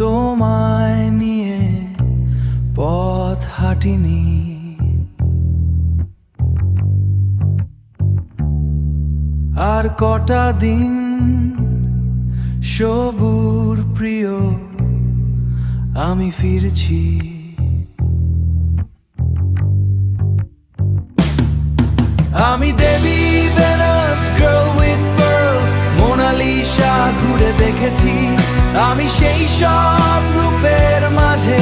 তোমায় নিয়ে পথ হাঁটিনি। আর কটা দিন সবুর প্রিয় আমি ফিরছি। আমি দেবী Venus, girl with pearl, Mona Lisa ঘুরে দেখেছি। আমি সেই সব রূপের মাঝে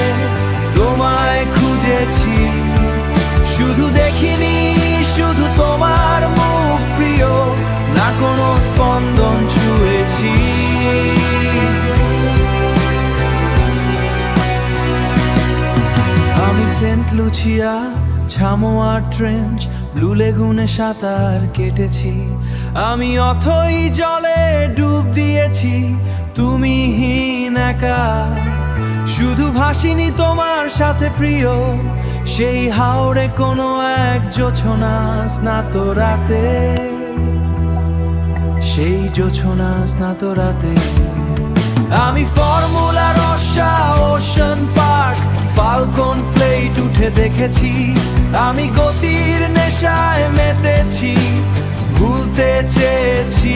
তোমায় খুঁজেছি। শুধু দেখিনি শুধু তোমার মুখ প্রিয়, না কোনো স্পন্দন ছুঁয়েছি। আমি সেন্ট লুচিয়া, ছামোয়া ট্রেঞ্চ, ব্লু লেগুনে সাঁতার কেটেছি। আমি অথই জলে ডুব দিয়েছি, তুমি হীন একা। শুধু ভাসিনি তোমার সাথে প্রিয়, সেই হাওড়ে কোনো এক জোছনা স্নাত রাতে, সেই জোছনা স্নাত রাতে। আমি ফর্মুলা রসা, ওশান পার্ক, ফাল্কন ফ্লাইট উঠে দেখেছি। আমি গতির নেশায় মেতেছি, ভুলতে চেয়েছি।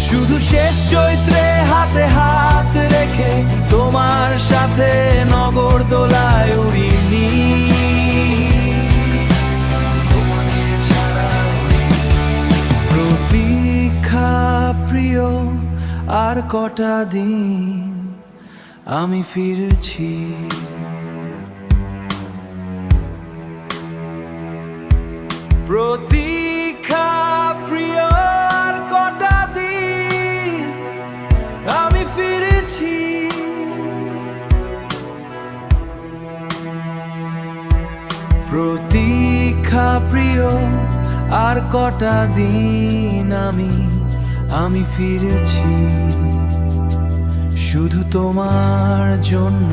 শুধু শেষ চৈত্রে হাতে হাত রেখে তোমার সাথে নগর দোলায় উড়িনি। প্রতীক্ষা প্রিয়, আর কটা দিন আমি ফিরছি। প্রতীক্ষা প্রিয়, আর কটা দিন আমি ফিরেছি। প্রতীক্ষা প্রিয়, আর কটা দিন আমি ফিরেছি। শুধু তোমার জন্য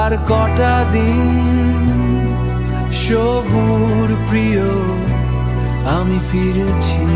আর কটা দিন সবুর প্রিয় আমি ফিরেছি।